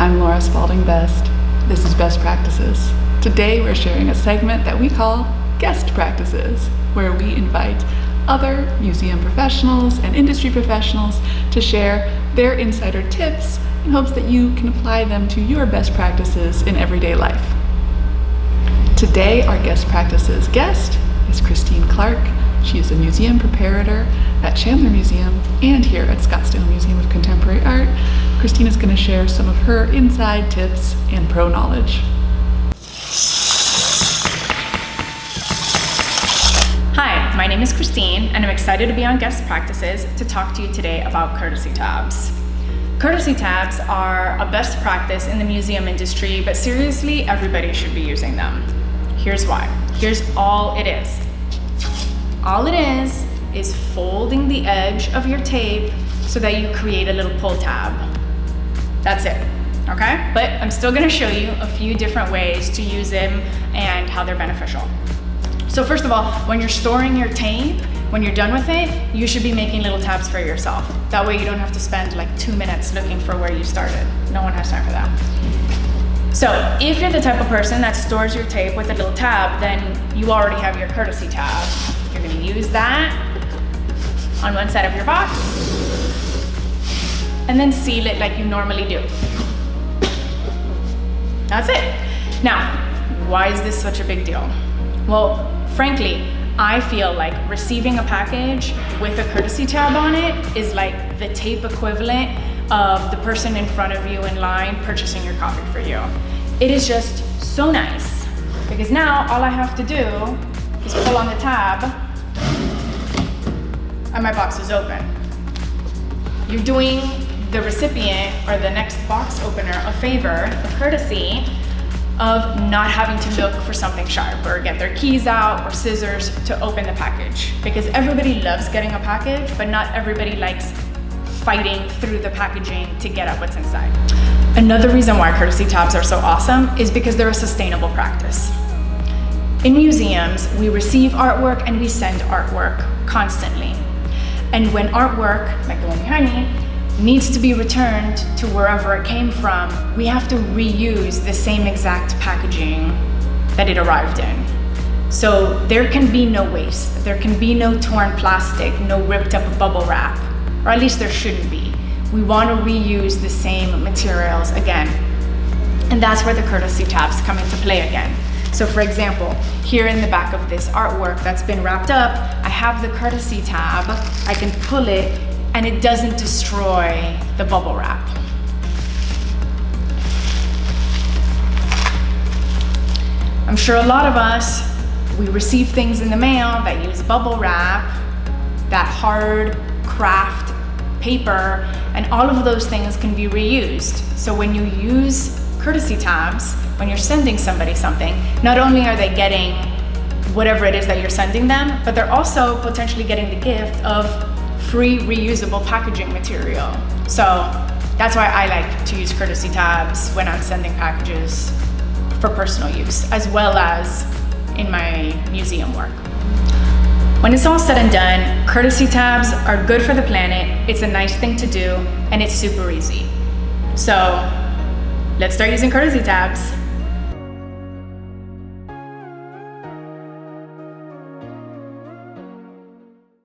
I'm Laura Spalding Best. This is Best Practices. Today we're sharing a segment that we call Guest Practices, where we invite other museum professionals and industry professionals to share their insider tips in hopes that you can apply them to your best practices in everyday life. Today our Guest Practices guest is Kristine Clark. She is a museum preparator at Chandler Museum and here at Scottsdale Museum of Contemporary Art. Kristine is going to share some of her inside tips and pro knowledge. Hi, my name is Kristine and I'm excited to be on Guest Practices to talk to you today about courtesy tabs. Courtesy tabs are a best practice in the museum industry, but seriously, everybody should be using them. Here's why. Here's all it is. All it is folding the edge of your tape so that you create a little pull tab. That's it, okay? But I'm still gonna show you a few different ways to use them and how they're beneficial. So first of all, when you're storing your tape, when you're done with it, you should be making little tabs for yourself. That way you don't have to spend like 2 minutes looking for where you started. No one has time for that. So if you're the type of person that stores your tape with a little tab, then you already have your courtesy tab. You're gonna use that on one side of your box and then seal it like you normally do. That's it. Now, why is this such a big deal? Well, frankly, I feel like receiving a package with a courtesy tab on it is like the tape equivalent of the person in front of you in line purchasing your coffee for you. It is just so nice because now all I have to do is pull on the tab and my box is open. You're doing the recipient or the next box opener a favor, a courtesy of not having to look for something sharp or get their keys out or scissors to open the package, because everybody loves getting a package, but not everybody likes fighting through the packaging to get at what's inside. Another reason why courtesy tabs are so awesome is because they're a sustainable practice. In museums, we receive artwork and we send artwork constantly. And when artwork, like the one behind me, needs to be returned to wherever it came from, we have to reuse the same exact packaging that it arrived in. So there can be no waste, there can be no torn plastic, no ripped up bubble wrap, or at least there shouldn't be. We want to reuse the same materials again. And that's where the courtesy tabs come into play again. So for example, here in the back of this artwork that's been wrapped up, I have the courtesy tab, I can pull it and it doesn't destroy the bubble wrap. I'm sure a lot of us, we receive things in the mail that use bubble wrap, that hard craft paper, and all of those things can be reused. So when you use courtesy tabs, when you're sending somebody something, not only are they getting whatever it is that you're sending them, but they're also potentially getting the gift of free reusable packaging material. So that's why I like to use courtesy tabs when I'm sending packages for personal use, as well as in my museum work. When it's all said and done, courtesy tabs are good for the planet, it's a nice thing to do, and it's super easy. So let's start using courtesy tabs.